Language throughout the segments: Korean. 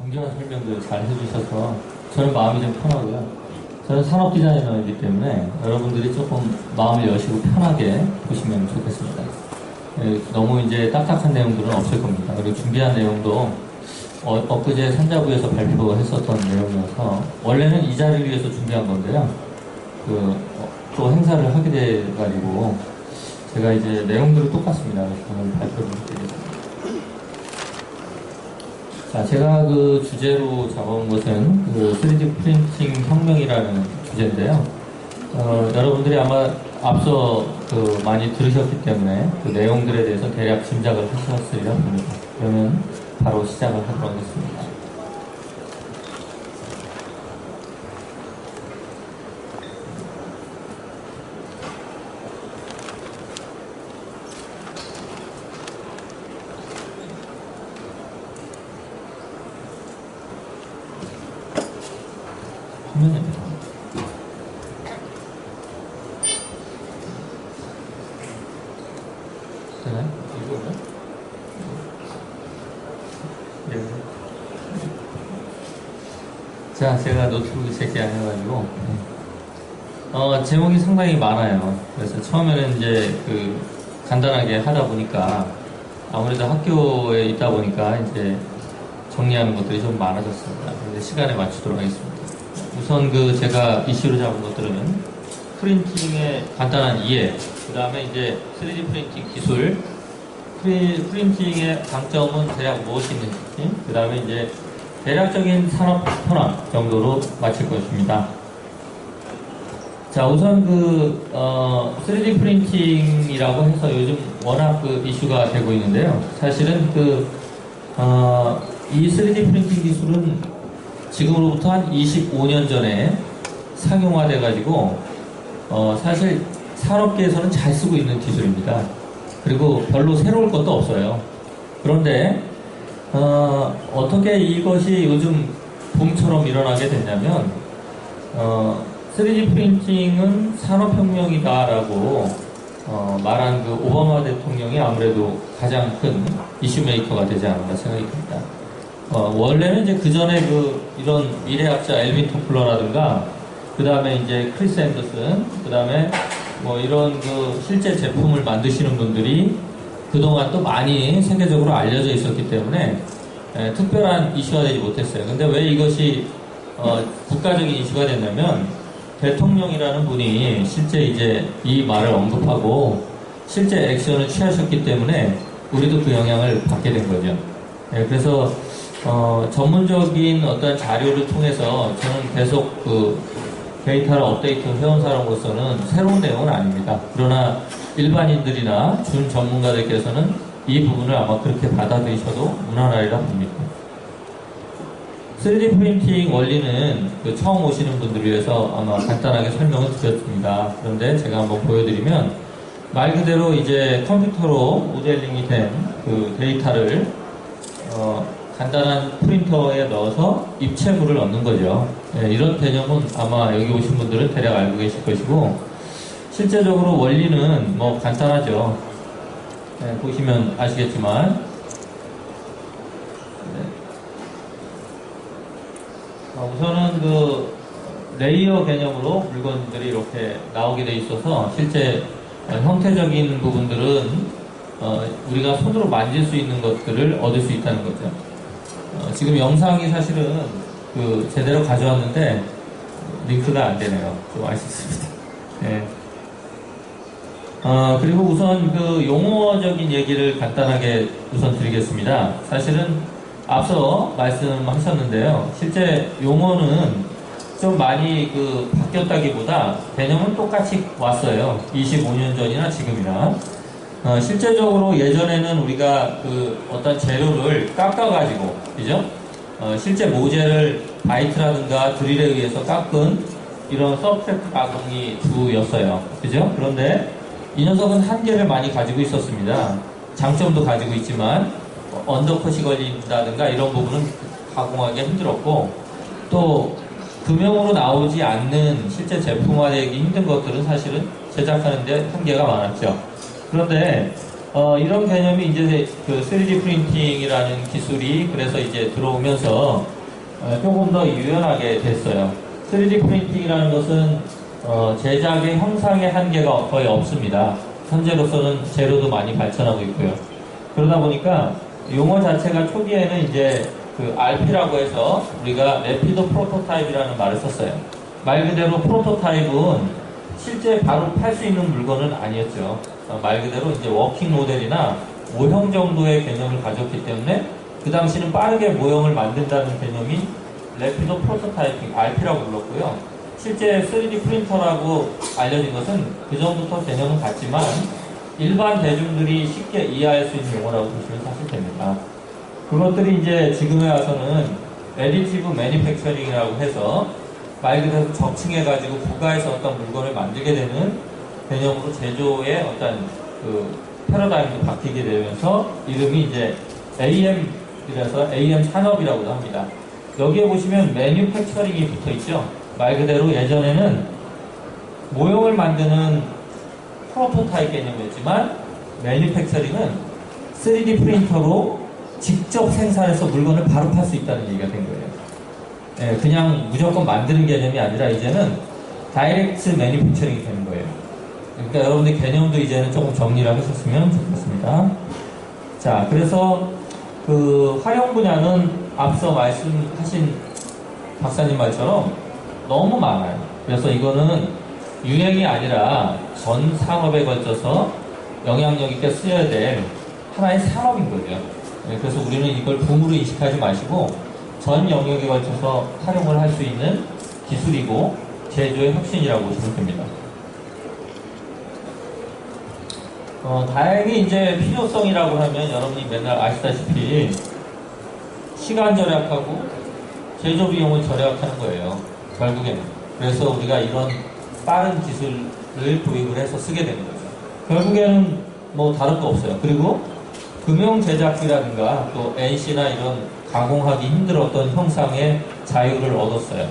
정교한 설명도 잘 해주셔서 저는 마음이 좀 편하고요. 저는 산업 디자이너이기 때문에 여러분들이 조금 마음을 여시고 편하게 보시면 좋겠습니다. 너무 이제 딱딱한 내용들은 없을 겁니다. 그리고 준비한 내용도 엊그제 산자부에서 발표했었던 내용이어서 원래는 이 자리를 위해서 준비한 건데요. 또 행사를 하게 돼가지고 제가 이제 내용들은 똑같습니다. 그래서 오늘 발표를 하게 됐습니다. 자, 제가 그 주제로 잡아온 것은 그 3D 프린팅 혁명이라는 주제인데요. 여러분들이 아마 앞서 많이 들으셨기 때문에 그 내용들에 대해서 대략 짐작을 하셨으리라 봅니다. 그러면 바로 시작을 하도록 하겠습니다. 화면입니다. 되나요? 이거요? 네. 자, 제가 노트북이 제게 안 해가지고 제목이 상당히 많아요. 그래서 처음에는 이제 간단하게 하다 보니까 아무래도 학교에 있다 보니까 이제 정리하는 것들이 좀 많아졌습니다. 그런데 시간에 맞추도록 하겠습니다. 우선 제가 이슈로 잡은 것들은 프린팅의 간단한 이해, 그 다음에 이제 3D 프린팅 기술, 프린팅의 장점은 대략 무엇이 있는지, 그 다음에 이제 대략적인 산업 현황 정도로 마칠 것입니다. 자, 우선 3D 프린팅이라고 해서 요즘 워낙 이슈가 되고 있는데요. 사실은 이 3D 프린팅 기술은 지금으로부터 한 25년 전에 상용화돼가지고 사실 산업계에서는 잘 쓰고 있는 기술입니다. 그리고 별로 새로울 것도 없어요. 그런데 어떻게 이것이 요즘 붐처럼 일어나게 됐냐면 3D 프린팅은 산업혁명이다라고 말한 오바마 대통령이 아무래도 가장 큰 이슈 메이커가 되지 않았나 생각이 듭니다. 원래는 이제 그 전에 이런 미래학자 엘빈 토플러라든가, 그 다음에 이제 크리스 앤더슨, 그 다음에 이런 실제 제품을 만드시는 분들이 그동안 또 많이 세계적으로 알려져 있었기 때문에 특별한 이슈가 되지 못했어요. 근데 왜 이것이 국가적인 이슈가 됐냐면 대통령이라는 분이 실제 이제 이 말을 언급하고 실제 액션을 취하셨기 때문에 우리도 그 영향을 받게 된 거죠. 그래서 전문적인 어떤 자료를 통해서 저는 계속 데이터를 업데이트 해온 사람으로서는 새로운 내용은 아닙니다. 그러나 일반인들이나 준 전문가들께서는 이 부분을 아마 그렇게 받아들이셔도 무난하리라 봅니다. 3D 프린팅 원리는 처음 오시는 분들을 위해서 아마 간단하게 설명을 드렸습니다. 그런데 제가 한번 보여드리면 말 그대로 이제 컴퓨터로 모델링이 된 데이터를 간단한 프린터에 넣어서 입체물을 얻는 거죠. 이런 개념은 아마 여기 오신 분들은 대략 알고 계실 것이고, 실제적으로 원리는 간단하죠. 보시면 아시겠지만, 우선은 레이어 개념으로 물건들이 이렇게 나오게 돼 있어서 실제 형태적인 부분들은 우리가 손으로 만질 수 있는 것들을 얻을 수 있다는 거죠. 지금 영상이 사실은 제대로 가져왔는데 링크가 안 되네요. 좀 아쉽습니다. 네. 그리고 우선 용어적인 얘기를 간단하게 우선 드리겠습니다. 사실은 앞서 말씀하셨는데요. 실제 용어는 좀 많이 바뀌었다기보다 개념은 똑같이 왔어요. 25년 전이나 지금이나. 실제적으로 예전에는 우리가 어떤 재료를 깎아가지고, 그죠? 실제 모재를 바이트라든가 드릴에 의해서 깎은 이런 서브트랙트 가공이 주였어요. 그죠? 그런데 이 녀석은 한계를 많이 가지고 있었습니다. 장점도 가지고 있지만, 언더컷이 걸린다든가 이런 부분은 가공하기 힘들었고, 또 금형으로 나오지 않는 실제 제품화되기 힘든 것들은 사실은 제작하는데 한계가 많았죠. 그런데 이런 개념이 이제 그 3D 프린팅이라는 기술이 그래서 이제 들어오면서 조금 더 유연하게 됐어요. 3D 프린팅이라는 것은 제작의 형상의 한계가 거의 없습니다. 현재로서는 재료도 많이 발전하고 있고요. 그러다 보니까 용어 자체가 초기에는 이제 그 RP라고 해서 우리가 Rapid Prototype이라는 말을 썼어요. 말 그대로 프로토타입은 실제 바로 팔 수 있는 물건은 아니었죠. 말 그대로 이제 워킹 모델이나 모형 정도의 개념을 가졌기 때문에 그 당시는 빠르게 모형을 만든다는 개념이 래피드 프로토타이핑 RP라고 불렀고요. 실제 3D 프린터라고 알려진 것은 그 전부터 개념은 같지만 일반 대중들이 쉽게 이해할 수 있는 용어라고 보시면 사실 됩니다. 그것들이 이제 지금에 와서는 애디티브 매니팩처링이라고 해서 말 그대로 적층해가지고 부가해서 어떤 물건을 만들게 되는 개념으로 제조의 어떤 그 패러다임도 바뀌게 되면서 이름이 이제 AM이라서 AM 산업이라고도 합니다. 여기에 보시면 매니팩처링이 붙어 있죠. 말 그대로 예전에는 모형을 만드는 프로토타입 개념이었지만 매니팩처링은 3D 프린터로 직접 생산해서 물건을 바로 팔 수 있다는 얘기가 된 거예요. 예, 그냥 무조건 만드는 개념이 아니라 이제는 다이렉트 매니팩처링이 되는 거예요. 그러니까 여러분들 개념도 이제는 조금 정리를 하셨으면 좋겠습니다. 자, 그래서 그 활용 분야는 앞서 말씀하신 박사님 말처럼 너무 많아요. 그래서 이거는 유행이 아니라 전 산업에 걸쳐서 영향력 있게 쓰여야 될 하나의 산업인 거죠. 네, 그래서 우리는 이걸 붐으로 인식하지 마시고 전 영역에 걸쳐서 활용을 할 수 있는 기술이고 제조의 혁신이라고 보시면 됩니다. 다행히 이제 필요성이라고 하면 여러분이 맨날 아시다시피 시간 절약하고 제조 비용을 절약하는 거예요. 결국에는. 그래서 우리가 이런 빠른 기술을 도입을 해서 쓰게 되는 거죠. 결국에는 뭐 다른 거 없어요. 그리고 금형 제작비라든가 또 NC나 이런 가공하기 힘들었던 형상의 자유를 얻었어요.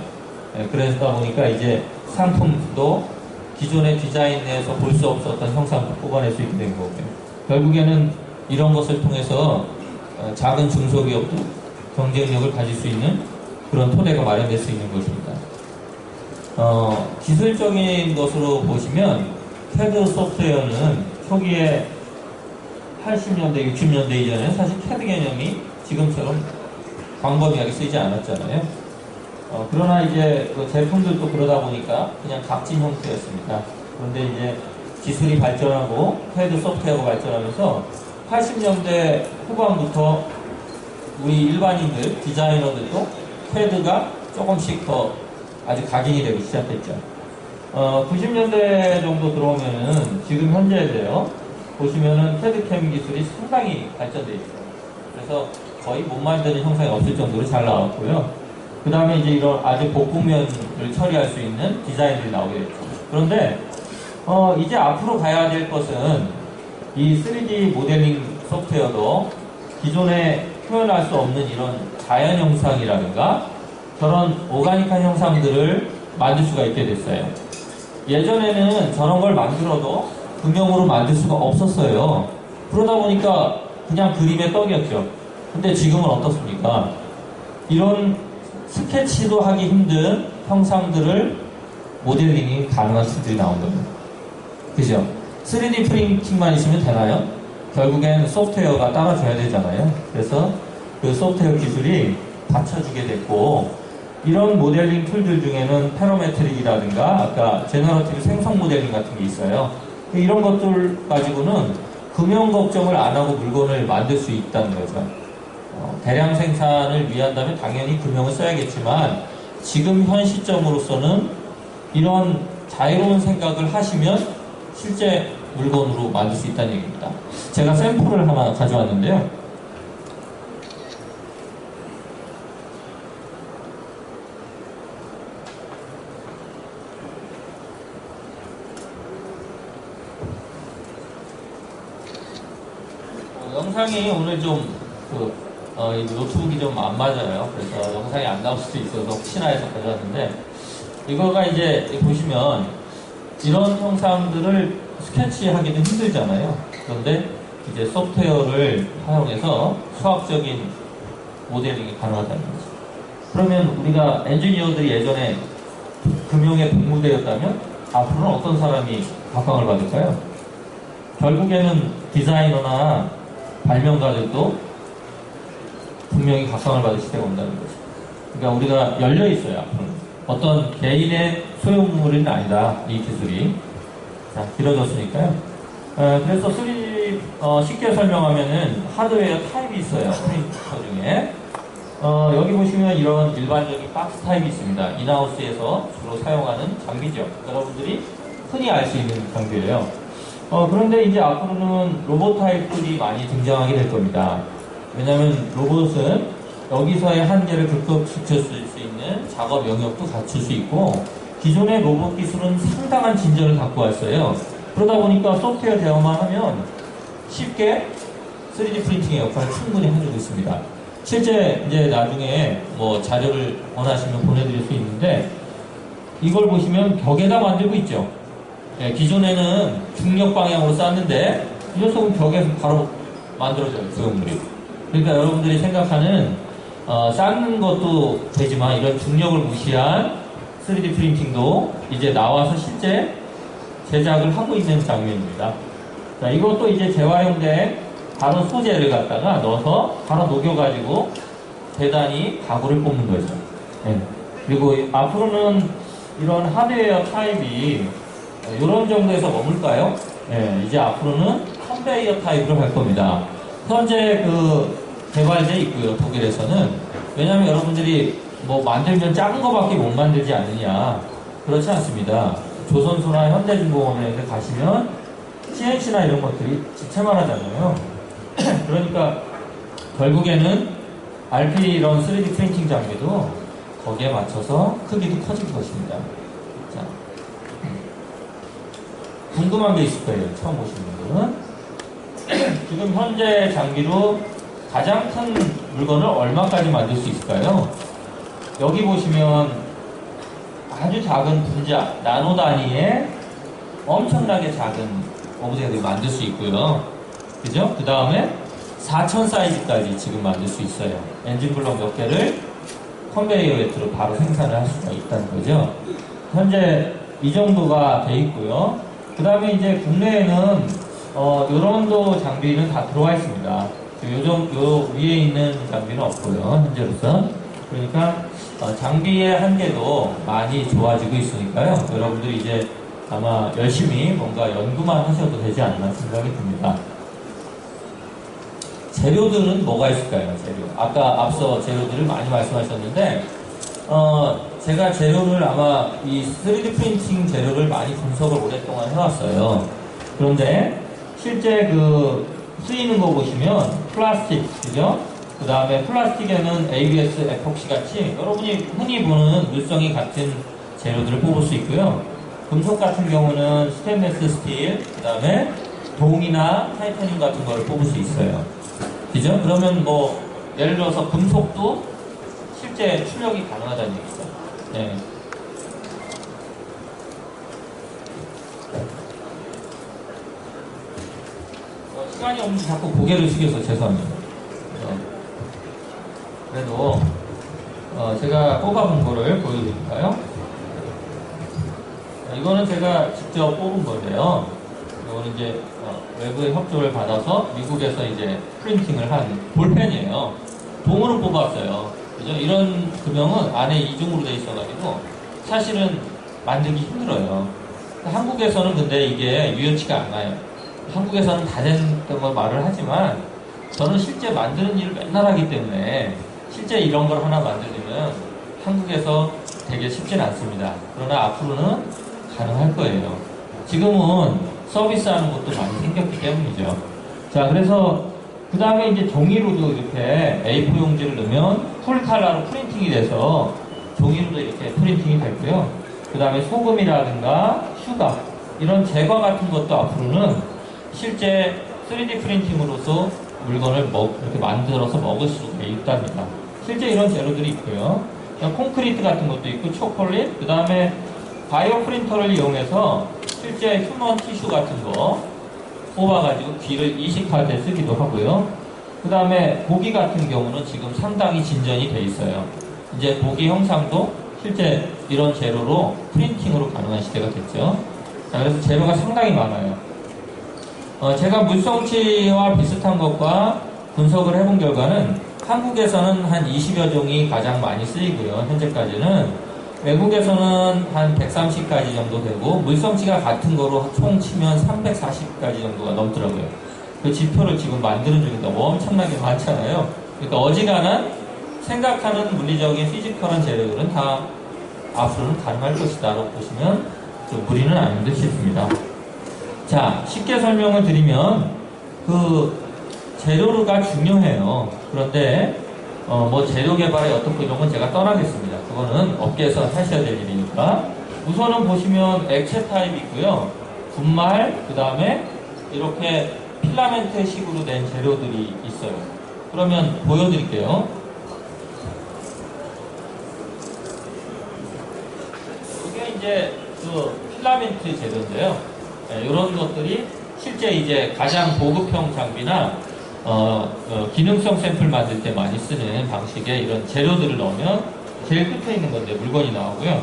그러다 보니까 이제 상품도 기존의 디자인 내에서 볼 수 없었던 형상도 뽑아낼 수 있게 된 거고요. 결국에는 이런 것을 통해서 작은 중소기업도 경쟁력을 가질 수 있는 그런 토대가 마련될 수 있는 것입니다. 기술적인 것으로 보시면 CAD 소프트웨어는 초기에 80년대, 60년대 이전에는 사실 CAD 개념이 지금처럼 광범위하게 쓰이지 않았잖아요. 그러나 이제 그 제품들도 그러다 보니까 그냥 값진 형태였습니다. 그런데 이제 기술이 발전하고 CAD 소프트웨어가 발전하면서 80년대 후반부터 우리 일반인들, 디자이너들도 CAD가 조금씩 더 아주 각인이 되기 시작했죠. 90년대 정도 들어오면은 지금 현재에도요, 보시면은 CAD/CAM 기술이 상당히 발전되어 있어요. 그래서 거의 못 만드는 형상이 없을 정도로 잘 나왔고요. 그 다음에 이제 이런 아주 복구면을 처리할 수 있는 디자인들이 나오게 됐죠. 그런데 이제 앞으로 가야 될 것은 이 3D 모델링 소프트웨어도 기존에 표현할 수 없는 이런 자연 형상이라든가 저런 오가닉한 형상들을 만들 수가 있게 됐어요. 예전에는 저런 걸 만들어도 금형으로 만들 수가 없었어요. 그러다 보니까 그냥 그림의 떡이었죠. 근데 지금은 어떻습니까? 이런 스케치도 하기 힘든 형상들을 모델링이 가능한 수준이 나온 겁니다. 그죠? 3D 프린팅만 있으면 되나요? 결국엔 소프트웨어가 따라줘야 되잖아요. 그래서 그 소프트웨어 기술이 받쳐주게 됐고, 이런 모델링 툴들 중에는 패러메트릭이라든가 아까 제너러티브 생성 모델링 같은 게 있어요. 이런 것들 가지고는 금형 걱정을 안 하고 물건을 만들 수 있다는 거죠. 대량 생산을 위한다면 당연히 금형을 써야겠지만 지금 현 시점으로서는 이런 자유로운 생각을 하시면 실제 물건으로 만들 수 있다는 얘기입니다. 제가 샘플을 하나 가져왔는데요. 영상이 오늘 좀 이 노트북이 좀 안 맞아요. 그래서 영상이 안 나올 수도 있어서 혹시나 해서 가져왔는데, 이거가 이제 보시면 이런 형상들을 스케치하기도 힘들잖아요. 그런데 이제 소프트웨어를 사용해서 수학적인 모델링이 가능하다는 거죠. 그러면 우리가 엔지니어들이 예전에 금융의 동무대였다면 앞으로는 어떤 사람이 각광을 받을까요? 결국에는 디자이너나 발명가들도 분명히 각광을 받을 시대가 온다는 거죠. 그러니까 우리가 열려 있어요, 앞으로는. 어떤 개인의 소유물은 아니다, 이 기술이. 자, 길어졌으니까요. 그래서 3D, 쉽게 설명하면은 하드웨어 타입이 있어요, 프린터 중에. 여기 보시면 이런 일반적인 박스 타입이 있습니다. 인하우스에서 주로 사용하는 장비죠. 여러분들이 흔히 알 수 있는 장비예요. 그런데 이제 앞으로는 로봇 타입들이 많이 등장하게 될 겁니다. 왜냐하면 로봇은 여기서의 한계를 극복시킬 수 있는 작업 영역도 갖출 수 있고, 기존의 로봇 기술은 상당한 진전을 갖고 왔어요. 그러다 보니까 소프트웨어 대응만 하면 쉽게 3D 프린팅의 역할을 충분히 해주고 있습니다. 실제 이제 나중에 뭐 자료를 원하시면 보내드릴 수 있는데, 이걸 보시면 벽에다 만들고 있죠. 예, 기존에는 중력 방향으로 쌌는데 이 녀석은 벽에서 바로 만들어져요, 소형물이. 그러니까 여러분들이 생각하는 쌓는 것도 되지만 이런 중력을 무시한 3D 프린팅도 이제 나와서 실제 제작을 하고 있는 장면입니다. 자, 이것도 이제 재활용된 다른 소재를 갖다가 넣어서 바로 녹여가지고 대단히 가구를 뽑는 거죠. 네. 그리고 앞으로는 이런 하드웨어 타입이 이런 정도에서 머물까요? 네, 이제 앞으로는 컨베이어 타입으로 갈 겁니다. 현재 개발돼 있고요, 독일에서는. 왜냐하면 여러분들이 뭐 만들면 작은 거밖에 못 만들지 않느냐. 그렇지 않습니다. 조선소나 현대중공업에 가시면 CNC나 이런 것들이 집체만 하잖아요. 그러니까 결국에는 RP 이런 3D 프린팅 장비도 거기에 맞춰서 크기도 커질 것입니다. 자, 궁금한 게 있을 거예요, 처음 보시는 분들은. 지금 현재 장비로 가장 큰 물건을 얼마까지 만들 수 있을까요? 여기 보시면 아주 작은 분자, 나노 단위의 엄청나게 작은 오브젝트를 만들 수 있고요. 그죠? 그 다음에 4000 사이즈까지 지금 만들 수 있어요. 엔진 블록 몇 개를 컨베이어 벨트로 바로 생산을 할 수가 있다는 거죠. 현재 이 정도가 돼 있고요. 그 다음에 이제 국내에는 요런도 장비는 다 들어와 있습니다. 요 위에 있는 장비는 없고요, 현재로서. 그러니까 장비의 한계도 많이 좋아지고 있으니까요. 여러분들이 이제 아마 열심히 뭔가 연구만 하셔도 되지 않나 생각이 듭니다. 재료들은 뭐가 있을까요? 재료. 아까 앞서 재료들을 많이 말씀하셨는데, 제가 재료를 아마 이 3D 프린팅 재료를 많이 분석을 오랫동안 해왔어요. 그런데 실제 쓰이는 거 보시면 플라스틱, 그죠? 그 다음에 플라스틱에는 ABS, 에폭시 같이 여러분이 흔히 보는 물성이 같은 재료들을 뽑을 수 있고요. 금속 같은 경우는 스테인리스 스틸, 그 다음에 동이나 타이타늄 같은 거를 뽑을 수 있어요. 그죠? 그러면 뭐 예를 들어서 금속도 실제 출력이 가능하다는 얘기죠. 네. 시간이 없는데 자꾸 고개를 숙여서 죄송합니다. 그래도 제가 뽑아본 거를 보여드릴까요? 이거는 제가 직접 뽑은 건데요. 이거는 이제 외부의 협조를 받아서 미국에서 이제 프린팅을 한 볼펜이에요. 동으로 뽑았어요. 그죠? 이런 금형은 안에 이중으로 돼 있어가지고 사실은 만들기 힘들어요. 한국에서는 근데 이게 유연치가 않아요. 한국에서는 다 된다고 뭐 말을 하지만 저는 실제 만드는 일을 맨날 하기 때문에 실제 이런 걸 하나 만들려면 한국에서 되게 쉽진 않습니다. 그러나 앞으로는 가능할 거예요. 지금은 서비스하는 것도 많이 생겼기 때문이죠. 자, 그래서 그 다음에 이제 종이로도 이렇게 A4 용지를 넣으면 풀 칼라로 프린팅이 돼서 종이로도 이렇게 프린팅이 됐고요. 그 다음에 소금이라든가 슈가 이런 제과 같은 것도 앞으로는 실제 3D 프린팅으로서 물건을 이렇게 만들어서 먹을 수가 있답니다. 실제 이런 재료들이 있고요. 콘크리트 같은 것도 있고 초콜릿, 그 다음에 바이오 프린터를 이용해서 실제 휴먼 티슈 같은 거 뽑아가지고 귀를 이식할 때 쓰기도 하고요. 그 다음에 보기 같은 경우는 지금 상당히 진전이 돼 있어요. 이제 보기 형상도 실제 이런 재료로 프린팅으로 가능한 시대가 됐죠. 자, 그래서 재료가 상당히 많아요. 제가 물성치와 비슷한 것과 분석을 해본 결과는 한국에서는 한 20여 종이 가장 많이 쓰이고요. 현재까지는 외국에서는 한 130가지 정도 되고 물성치가 같은 거로 총 치면 340가지 정도가 넘더라고요. 그 지표를 지금 만드는 중인데 엄청나게 많잖아요. 그러니까 어지간한 생각하는 물리적인 피지컬한 재료들은 다 앞으로는 가능할 것이다 라고 보시면 좀 무리는 아닌 듯 싶습니다. 자, 쉽게 설명을 드리면 그 재료가 중요해요. 그런데 뭐 재료 개발이 어떻고 이런 건 제가 떠나겠습니다. 그거는 업계에서 하셔야 될 일이니까. 우선은 보시면 액체 타입이 있고요. 분말, 그 다음에 이렇게 필라멘트 식으로 된 재료들이 있어요. 그러면 보여드릴게요. 이게 이제 그 필라멘트 재료인데요. 네, 이런 것들이 실제 이제 가장 보급형 장비나 기능성 샘플 만들 때 많이 쓰는 방식의 이런 재료들을 넣으면 제일 끝에 있는 건데 물건이 나오고요.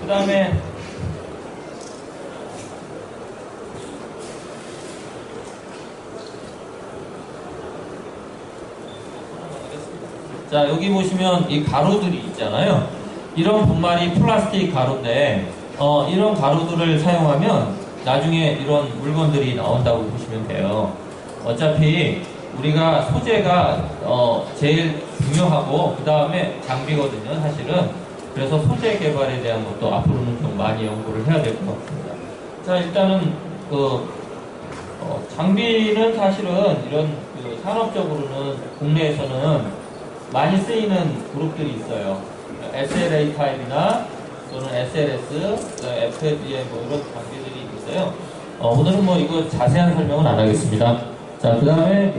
그 다음에 자, 여기 보시면 이 가루들이 있잖아요. 이런 분말이 플라스틱 가루인데 이런 가루들을 사용하면 나중에 이런 물건들이 나온다고 보시면 돼요. 어차피 우리가 소재가 제일 중요하고 그 다음에 장비거든요, 사실은. 그래서 소재 개발에 대한 것도 앞으로는 좀 많이 연구를 해야 될 것 같습니다. 자, 일단은 장비는 사실은 이런 산업적으로는 국내에서는 많이 쓰이는 그룹들이 있어요. SLA 타입이나 또는 SLS, FFDM 뭐 이런 장비들이 있어요. 오늘은 뭐 이거 자세한 설명은 안 하겠습니다. 자, 그 다음에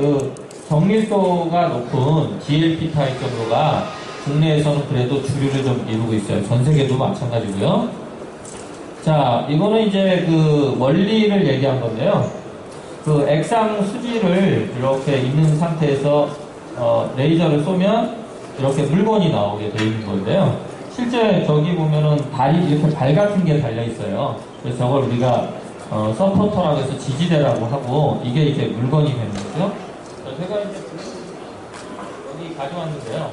정밀도가 높은 GLP 타입 정도가 국내에서는 그래도 주류를 좀 이루고 있어요. 전 세계도 마찬가지고요. 자, 이거는 이제 그 원리를 얘기한 건데요. 그 액상 수지를 이렇게 있는 상태에서 레이저를 쏘면 이렇게 물건이 나오게 되어 있는 건데요. 실제 저기 보면은 이렇게 발 같은 게 달려 있어요. 그래서 저걸 우리가 서포터라고 해서 지지대라고 하고 이게 이제 물건이 되는 거죠. 제가 이제 여기 가져왔는데요.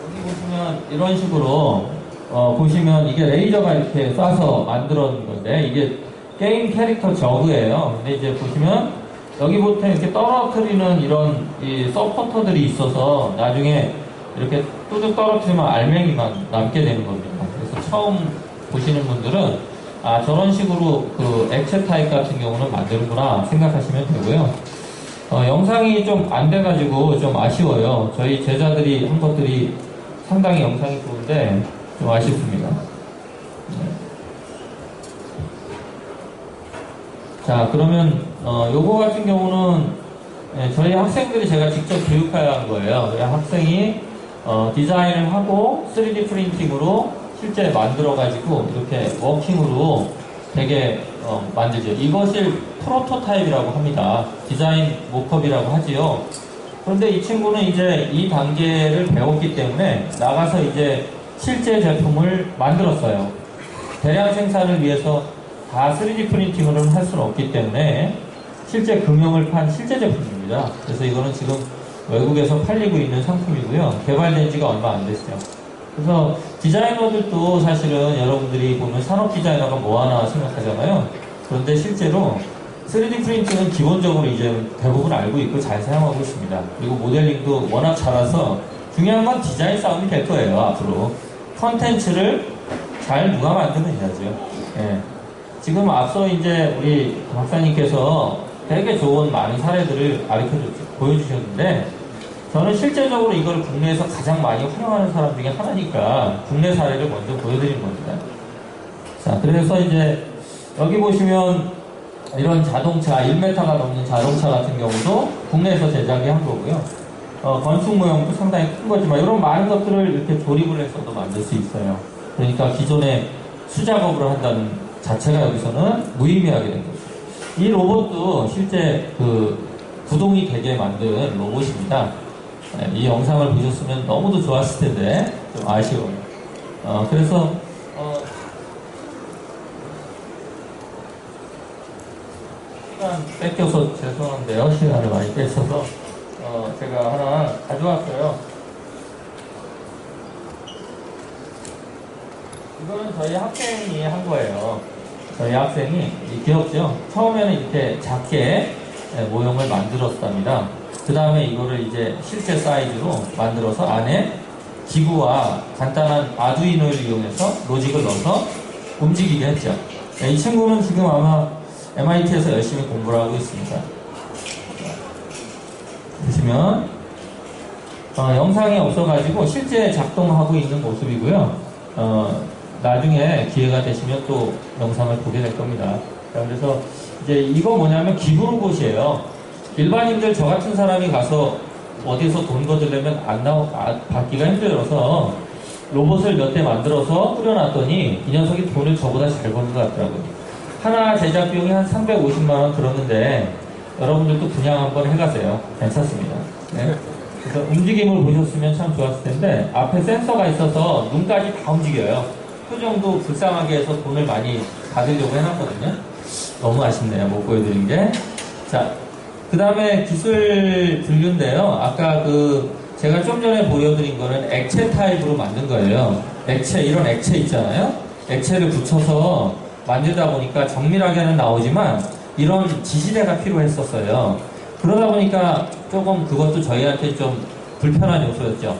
여기 보시면 이런 식으로 보시면 이게 레이저가 이렇게 쏴서 만들어진 건데 이게 게임 캐릭터 저그예요. 근데 이제 보시면 여기부터 이렇게 떨어뜨리는 이런 이 서포터들이 있어서 나중에 이렇게 뚜둑 떨어뜨리면 알맹이만 남게 되는 겁니다. 그래서 처음 보시는 분들은 저런 식으로 그 액체 타입 같은 경우는 만드는구나 생각하시면 되고요. 영상이 좀 안 돼가지고 좀 아쉬워요. 저희 제자들이 한 것들이 상당히 영상이 좋은데 좀 아쉽습니다. 자, 그러면 요거 같은 경우는 저희 학생들이 제가 직접 교육한 거예요. 학생이 디자인을 하고 3D 프린팅으로 실제 만들어가지고 이렇게 워킹으로 되게 만들죠. 이것을 프로토타입이라고 합니다. 디자인 모컵이라고 하지요. 그런데 이 친구는 이제 이 단계를 배웠기 때문에 나가서 이제 실제 제품을 만들었어요. 대량 생산을 위해서 다 3D 프린팅으로는 할 수는 없기 때문에 실제 금형을 판 실제 제품입니다. 그래서 이거는 지금 외국에서 팔리고 있는 상품이고요. 개발된 지가 얼마 안 됐어요. 그래서 디자이너들도 사실은 여러분들이 보면 산업 디자이너가 뭐 하나 생각하잖아요. 그런데 실제로 3D 프린팅은 기본적으로 이제 대부분 알고 있고 잘 사용하고 있습니다. 그리고 모델링도 워낙 잘해서 중요한 건 디자인 싸움이 될 거예요, 앞으로. 컨텐츠를 잘 누가 만드느냐죠. 예. 지금 앞서 이제 우리 박사님께서 되게 좋은 많은 사례들을 보여주셨는데 저는 실제적으로 이걸 국내에서 가장 많이 활용하는 사람 중에 하나니까 국내 사례를 먼저 보여드린 겁니다. 자, 그래서 이제 여기 보시면 이런 자동차, 1m가 넘는 자동차 같은 경우도 국내에서 제작이 한 거고요. 건축 모형도 상당히 큰 거지만 이런 많은 것들을 이렇게 조립을 해서도 만들 수 있어요. 그러니까 기존에 수작업을 한다는 자체가 여기서는 무의미하게 된 거죠. 이 로봇도 실제 그 구동이 되게 만든 로봇입니다. 이 영상을 보셨으면 너무도 좋았을 텐데 좀 아쉬워요. 그래서 시간 뺏겨서 죄송한데요. 시간을 많이 뺏어서 제가 하나 가져왔어요. 이거는 저희 학생이 한 거예요. 저희 학생이 귀엽죠? 처음에는 이렇게 작게 모형을 만들었답니다. 그 다음에 이거를 이제 실제 사이즈로 만들어서 안에 기구와 간단한 아두이노를 이용해서 로직을 넣어서 움직이게 했죠. 이 친구는 지금 아마 MIT에서 열심히 공부를 하고 있습니다. 보시면 영상이 없어가지고 실제 작동하고 있는 모습이고요. 나중에 기회가 되시면 또 영상을 보게 될 겁니다. 그래서 이제 이거 뭐냐면 기부 로봇이에요. 일반인들 저 같은 사람이 가서 어디서 돈 거두려면 받기가 힘들어서 로봇을 몇 대 만들어서 뿌려놨더니 이 녀석이 돈을 저보다 잘 버는 것 같더라고요. 하나 제작 비용이 한 350만 원 들었는데 여러분들도 분양 한번 해가세요. 괜찮습니다. 네. 그래서 움직임을 보셨으면 참 좋았을 텐데 앞에 센서가 있어서 눈까지 다 움직여요. 표정도 불쌍하게 해서 돈을 많이 받으려고 해놨거든요. 너무 아쉽네요. 못 보여드린 게. 자, 그 다음에 기술 분류인데요. 아까 제가 좀 전에 보여드린 거는 액체 타입으로 만든 거예요. 이런 액체 있잖아요. 액체를 붙여서 만들다 보니까 정밀하게는 나오지만 이런 지시대가 필요했었어요. 그러다 보니까 조금 그것도 저희한테 좀 불편한 요소였죠.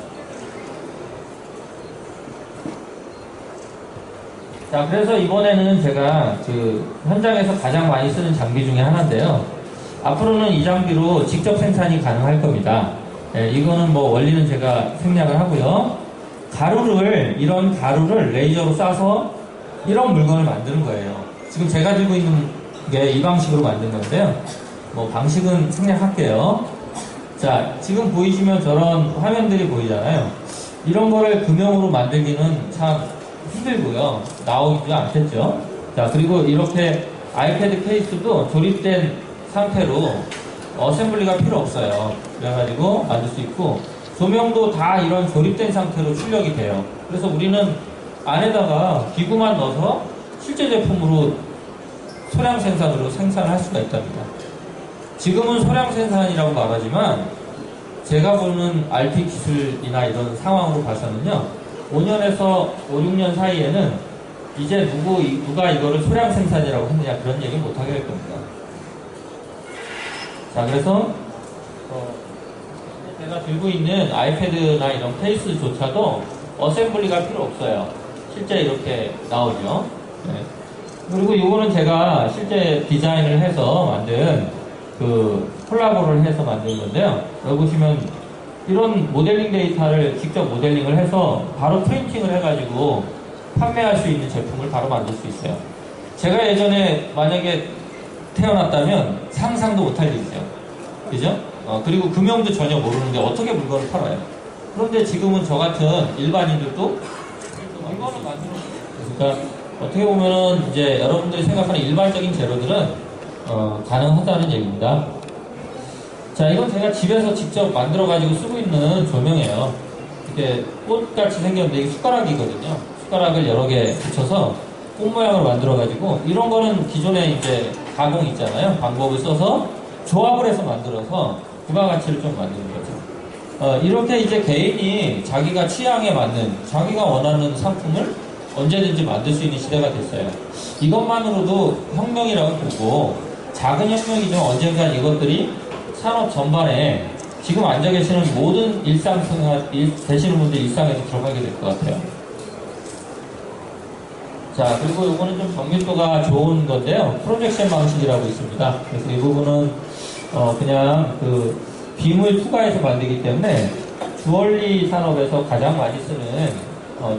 자, 그래서 이번에는 제가 현장에서 가장 많이 쓰는 장비 중에 하나인데요. 앞으로는 이 장비로 직접 생산이 가능할 겁니다. 이거는 뭐 원리는 제가 생략을 하고요. 이런 가루를 레이저로 쏴서 이런 물건을 만드는 거예요. 지금 제가 들고 있는 게 이 방식으로 만든 건데요. 뭐 방식은 생략할게요. 자, 지금 보이시면 저런 화면들이 보이잖아요. 이런 거를 금형으로 만들기는 참 힘들고요. 나오지도 않겠죠. 자, 그리고 이렇게 아이패드 케이스도 조립된 상태로 어셈블리가 필요 없어요. 그래가지고 만들 수 있고, 조명도 다 이런 조립된 상태로 출력이 돼요. 그래서 우리는 안에다가 기구만 넣어서 실제 제품으로 소량 생산으로 생산을 할 수가 있답니다. 지금은 소량 생산이라고 말하지만 제가 보는 RP 기술이나 이런 상황으로 봐서는요, 5년에서 5, 6년 사이에는 이제 누가 이거를 소량 생산이라고 했느냐 그런 얘기 못하게 될 겁니다. 자, 그래서 제가 들고 있는 아이패드나 이런 케이스조차도 어셈블리가 필요 없어요. 실제 이렇게 나오죠. 네. 그리고 이거는 제가 실제 디자인을 해서 만든 콜라보를 해서 만든 건데요. 여기 보시면 이런 모델링 데이터를 직접 모델링을 해서 바로 프린팅을 해가지고 판매할 수 있는 제품을 바로 만들 수 있어요. 제가 예전에 만약에 태어났다면 상상도 못할 일이죠. 그죠? 그리고 금형도 전혀 모르는데 어떻게 물건을 팔아요? 그런데 지금은 저 같은 일반인들도 물건을 만들어요. 그러니까 어떻게 보면은 이제 여러분들이 생각하는 일반적인 재료들은 가능하다는 얘기입니다. 자, 이건 제가 집에서 직접 만들어가지고 쓰고 있는 조명이에요. 이렇게 꽃같이 생겼는데 이게 숟가락이거든요. 숟가락을 여러 개 붙여서 꽃 모양으로 만들어가지고 이런 거는 기존에 이제 가공 있잖아요. 방법을 써서 조합을 해서 만들어서 부가가치를 좀 만드는 거죠. 이렇게 이제 개인이 자기가 취향에 맞는, 자기가 원하는 상품을 언제든지 만들 수 있는 시대가 됐어요. 이것만으로도 혁명이라고 보고, 작은 혁명이지만 언젠간 이것들이 산업 전반에 지금 앉아 계시는 모든 일상생활, 되시는 분들 일상에도 들어가게 될 것 같아요. 자, 그리고 이거는 좀 정밀도가 좋은 건데요. 프로젝션 방식이라고 있습니다. 그래서 이 부분은 그냥 빔을 투과해서 만들기 때문에 주얼리 산업에서 가장 많이 쓰는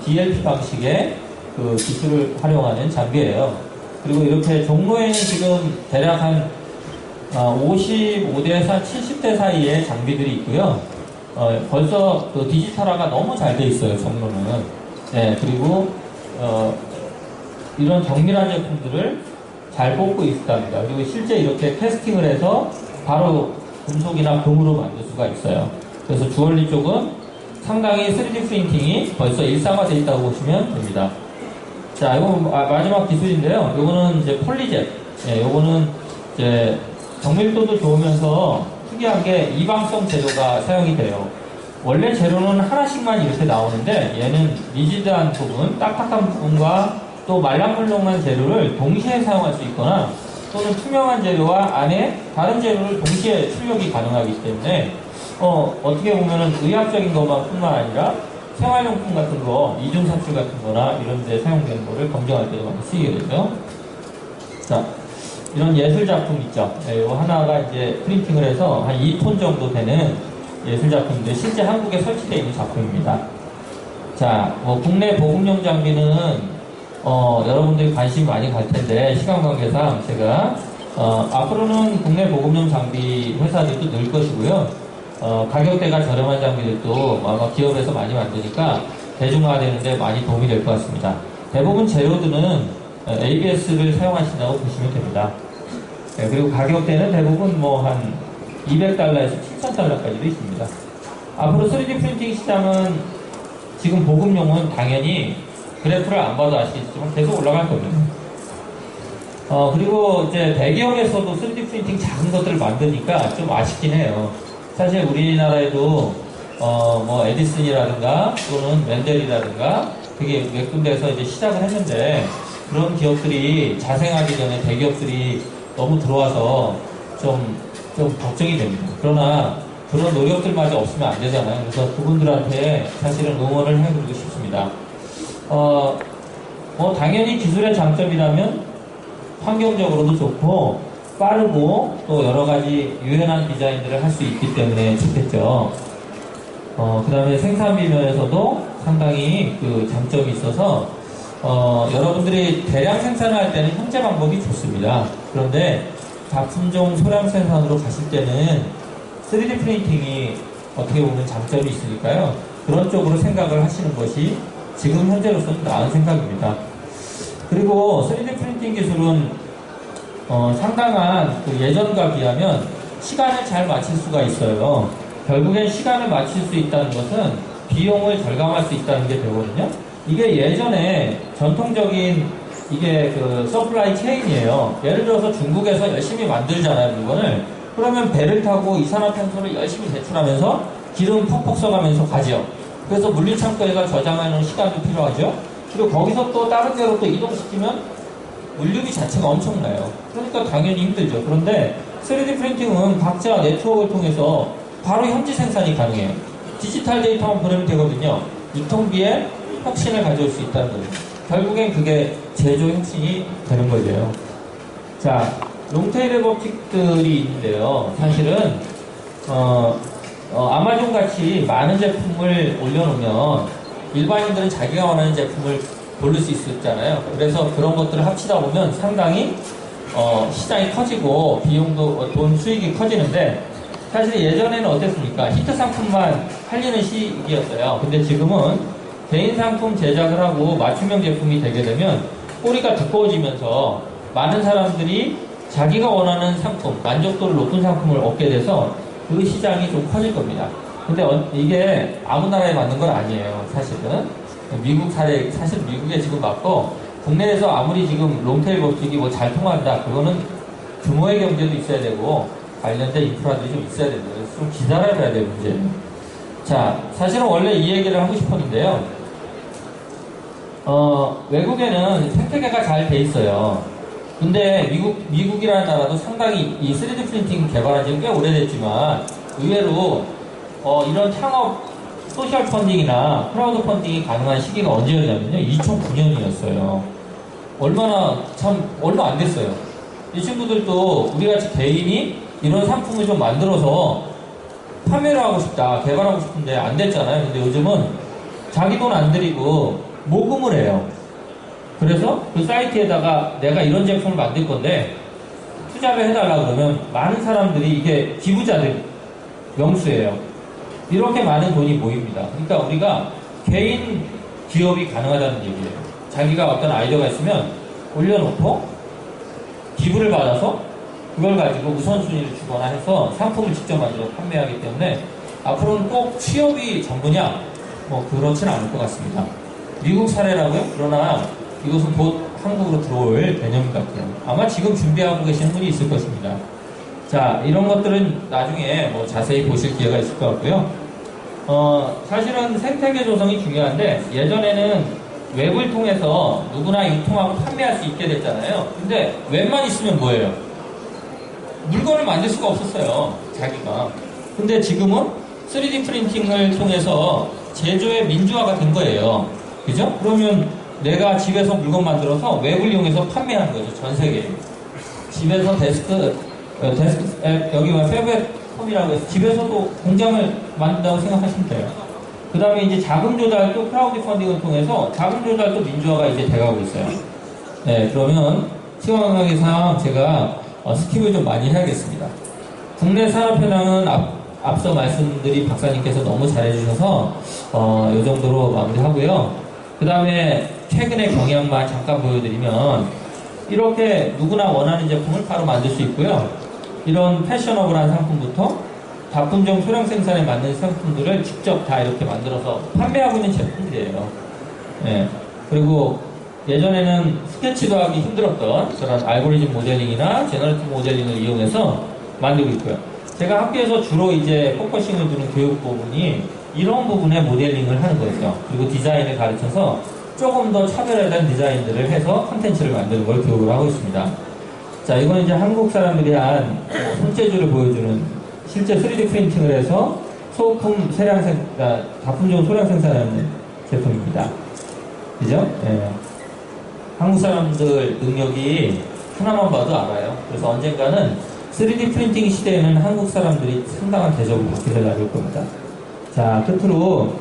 DLP 방식의 기술을 활용하는 장비예요. 그리고 이렇게 종로에는 지금 대략 한 55대에서 70대 사이의 장비들이 있고요. 벌써 디지털화가 너무 잘 돼 있어요, 종로는. 네, 그리고 이런 정밀한 제품들을 잘 뽑고 있답니다. 그리고 실제 이렇게 테스팅을 해서 바로 금속이나 금으로 만들 수가 있어요. 그래서 주얼리 쪽은 상당히 3D 프린팅이 벌써 일상화되어 있다고 보시면 됩니다. 자, 이거 마지막 기술인데요. 이거는 이제 폴리젯. 예, 요거는 이제 정밀도도 좋으면서 특이한 게 이방성 재료가 사용이 돼요. 원래 재료는 하나씩만 이렇게 나오는데 얘는 리지드한 부분, 딱딱한 부분과 또 말랑물렁한 재료를 동시에 사용할 수 있거나 또는 투명한 재료와 안에 다른 재료를 동시에 출력이 가능하기 때문에 어떻게 보면은 의학적인 것만 뿐만 아니라 생활용품 같은 거, 이중산출 같은 거나 이런 데 사용되는 거를 검증할 때도 많이 쓰이게 되죠. 자, 이런 예술작품 있죠. 네, 요 하나가 이제 프린팅을 해서 한 2톤 정도 되는 예술작품인데 실제 한국에 설치되어 있는 작품입니다. 자, 국내 보급용 장비는 여러분들이 관심이 많이 갈 텐데 시간 관계상 제가 앞으로는 국내 보급용 장비 회사들도 늘 것이고요. 가격대가 저렴한 장비들도 아마 기업에서 많이 만드니까 대중화되는데 많이 도움이 될 것 같습니다. 대부분 재료들은 ABS를 사용하신다고 보시면 됩니다. 네, 그리고 가격대는 대부분 뭐 한 200달러에서 7,000달러까지도 있습니다. 앞으로 3D 프린팅 시장은 지금 보급용은 당연히 그래프를 안 봐도 아시겠지만 계속 올라갈 겁니다. 그리고 이제 대기업에서도 3D 프린팅 작은 것들을 만드니까 좀 아쉽긴 해요. 사실 우리나라에도 뭐 에디슨이라든가 또는 멘델이라든가 되게 몇 군데에서 이제 시작을 했는데 그런 기업들이 자생하기 전에 대기업들이 너무 들어와서 좀 걱정이 됩니다. 그러나 그런 노력들마저 없으면 안 되잖아요. 그래서 그분들한테 사실은 응원을 해드리고 싶습니다. 당연히 기술의 장점이라면 환경적으로도 좋고 빠르고 또 여러 가지 유연한 디자인들을 할 수 있기 때문에 좋겠죠. 그 다음에 생산비 면에서도 상당히 그 장점이 있어서 여러분들이 대량 생산을 할 때는 현재 방법이 좋습니다. 그런데 작품종 소량 생산으로 가실 때는 3D 프린팅이 어떻게 보면 장점이 있으니까요. 그런 쪽으로 생각을 하시는 것이 지금 현재로서는 나은 생각입니다. 그리고 3D 프린팅 기술은 상당한 그 예전과 비하면 시간을 잘 맞출 수가 있어요. 결국엔 시간을 맞출 수 있다는 것은 비용을 절감할 수 있다는 게 되거든요. 이게 예전에 전통적인 이게 그 서플라이 체인이에요. 예를 들어서 중국에서 열심히 만들잖아요, 물건을. 그러면 배를 타고 이산화탄소를 열심히 배출하면서 기름 퍽퍽 써가면서 가죠. 그래서 물류창고에가 저장하는 시간도 필요하죠. 그리고 거기서 또 다른 데로 또 이동시키면 물류비 자체가 엄청나요. 그러니까 당연히 힘들죠. 그런데 3D 프린팅은 각자 네트워크를 통해서 바로 현지 생산이 가능해요. 디지털 데이터만 보내면 되거든요. 유통비에 혁신을 가져올 수 있다는 거죠. 결국엔 그게 제조 혁신이 되는 거죠. 자, 롱테일의 법칙들이 있는데요. 사실은 아마존 같이 많은 제품을 올려놓으면 일반인들은 자기가 원하는 제품을 고를 수 있었잖아요. 그래서 그런 것들을 합치다 보면 상당히 시장이 커지고 비용도 돈 수익이 커지는데 사실 예전에는 어땠습니까? 히트 상품만 팔리는 시기였어요. 근데 지금은 개인 상품 제작을 하고 맞춤형 제품이 되게 되면 꼬리가 두꺼워지면서 많은 사람들이 자기가 원하는 상품, 만족도를 높은 상품을 얻게 돼서 그 시장이 좀 커질 겁니다. 근데 이게 아무 나라에 맞는 건 아니에요. 사실은 미국 사례, 사실 미국에 지금 맞고 국내에서 아무리 지금 롱테일 법칙이 뭐 잘 통한다, 그거는 규모의 경제도 있어야 되고 관련된 인프라들이 좀 있어야 됩니다. 그래서 좀 기다려야 될 문제예요. 자, 사실은 원래 이 얘기를 하고 싶었는데요. 외국에는 생태계가 잘 돼 있어요. 근데 미국이라는 나라도 상당히 이 3D 프린팅 개발한 지는 꽤 오래됐지만 의외로 이런 창업 소셜 펀딩이나 크라우드 펀딩이 가능한 시기가 언제였냐면요. 2009년이었어요. 얼마 안 됐어요. 이 친구들도 우리같이 개인이 이런 상품을 좀 만들어서 판매를 하고 싶다, 개발하고 싶은데 안 됐잖아요. 근데 요즘은 자기 돈 안 들이고 모금을 해요. 그래서 그 사이트에다가 내가 이런 제품을 만들 건데 투자를 해달라 그러면 많은 사람들이 이게 기부자들 명수예요. 이렇게 많은 돈이 모입니다. 그러니까 우리가 개인 기업이 가능하다는 얘기예요. 자기가 어떤 아이디어가 있으면 올려놓고 기부를 받아서 그걸 가지고 우선순위를 주거나 해서 상품을 직접 만들어 판매하기 때문에 앞으로는 꼭 취업이 전부냐? 뭐 그렇진 않을 것 같습니다. 미국 사례라고요? 그러나 이것은 곧 한국으로 들어올 개념 같아요. 아마 지금 준비하고 계시는 분이 있을 것입니다. 자, 이런 것들은 나중에 뭐 자세히 보실 기회가 있을 것 같고요. 사실은 생태계 조성이 중요한데 예전에는 웹을 통해서 누구나 유통하고 판매할 수 있게 됐잖아요. 근데 웹만 있으면 뭐예요? 물건을 만들 수가 없었어요. 자기가. 근데 지금은 3D 프린팅을 통해서 제조의 민주화가 된 거예요. 그죠? 그러면 내가 집에서 물건 만들어서 웹을 이용해서 판매하는 거죠. 전 세계에. 집에서 데스크 앱, 여기가 페브컴이라고 해서 집에서도 공장을 만든다고 생각하시면 돼요. 그 다음에 이제 자금 조달도 크라우드 펀딩을 통해서 자금 조달도 민주화가 이제 돼가고 있어요. 네, 그러면 시간 관계상 제가 스킵을 좀 많이 해야겠습니다. 국내 산업현황은 앞서 말씀드린 박사님께서 너무 잘해주셔서 이 정도로 마무리하고요. 그 다음에 최근의 경향만 잠깐 보여드리면 이렇게 누구나 원하는 제품을 바로 만들 수 있고요. 이런 패셔너블한 상품부터 다품종 소량 생산에 맞는 상품들을 직접 다 이렇게 만들어서 판매하고 있는 제품들이에요. 네. 그리고 예전에는 스케치도 하기 힘들었던 그런 알고리즘 모델링이나 제너레이티브 모델링을 이용해서 만들고 있고요. 제가 학교에서 주로 이제 포커싱을 두는 교육 부분이 이런 부분에 모델링을 하는 거죠. 그리고 디자인을 가르쳐서 조금 더 차별화된 디자인들을 해서 콘텐츠를 만드는 걸 교육을 하고 있습니다. 자, 이거는 이제 한국 사람들이 한 손재주를 보여주는 실제 3D 프린팅을 해서 소품 다품종 소량 생산하는 제품입니다. 그죠? 예. 한국 사람들 능력이 하나만 봐도 알아요. 그래서 언젠가는 3D 프린팅 시대에는 한국 사람들이 상당한 대접을 받게 될 날일 겁니다. 자, 끝으로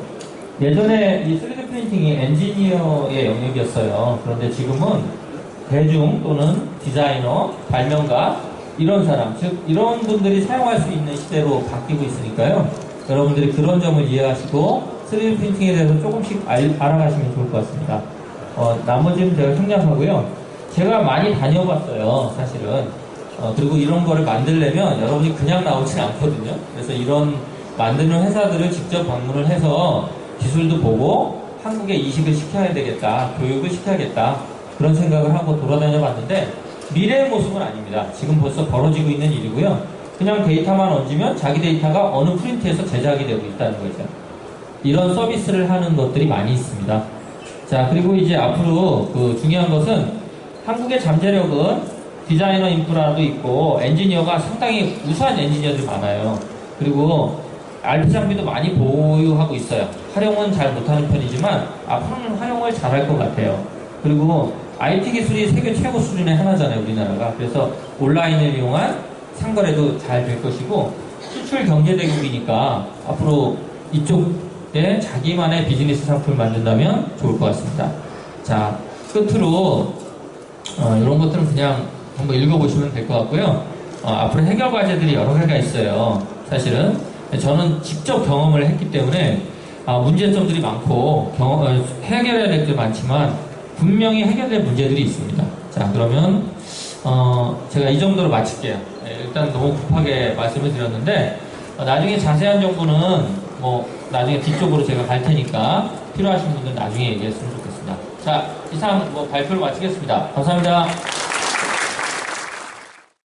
예전에 이 3D 프린팅이 엔지니어의 영역이었어요. 그런데 지금은 대중 또는 디자이너, 발명가 이런 사람, 즉 이런 분들이 사용할 수 있는 시대로 바뀌고 있으니까요. 여러분들이 그런 점을 이해하시고 3D 프린팅에 대해서 조금씩 알아가시면 좋을 것 같습니다. 나머지는 제가 생략하고요. 제가 많이 다녀봤어요, 사실은. 그리고 이런 거를 만들려면 여러분이 그냥 나오진 않거든요. 그래서 이런 만드는 회사들을 직접 방문을 해서 기술도 보고 한국에 이식을 시켜야 되겠다, 교육을 시켜야겠다 그런 생각을 하고 돌아다녀 봤는데 미래의 모습은 아닙니다. 지금 벌써 벌어지고 있는 일이고요. 그냥 데이터만 얹으면 자기 데이터가 어느 프린트에서 제작이 되고 있다는 거죠. 이런 서비스를 하는 것들이 많이 있습니다. 자, 그리고 이제 앞으로 중요한 것은 한국의 잠재력은 디자이너 인프라도 있고 엔지니어가 상당히 우수한 엔지니어들이 많아요. 그리고 RP 장비도 많이 보유하고 있어요. 활용은 잘 못하는 편이지만 앞으로는 활용을 잘할 것 같아요. 그리고 IT 기술이 세계 최고 수준의 하나잖아요, 우리나라가. 그래서 온라인을 이용한 상거래도 잘 될 것이고 수출 경제 대국이니까 앞으로 이쪽에 자기만의 비즈니스 상품을 만든다면 좋을 것 같습니다. 자, 끝으로 이런 것들은 그냥 한번 읽어보시면 될 것 같고요. 앞으로 해결 과제들이 여러 개가 있어요. 사실은 저는 직접 경험을 했기 때문에 문제점들이 많고 해결해야 될 게 많지만 분명히 해결될 문제들이 있습니다. 자, 그러면 제가 이 정도로 마칠게요. 일단 너무 급하게 말씀을 드렸는데 나중에 자세한 정보는 뭐 나중에 뒤쪽으로 제가 갈 테니까 필요하신 분들 나중에 얘기했으면 좋겠습니다. 자, 이상 발표를 마치겠습니다. 감사합니다.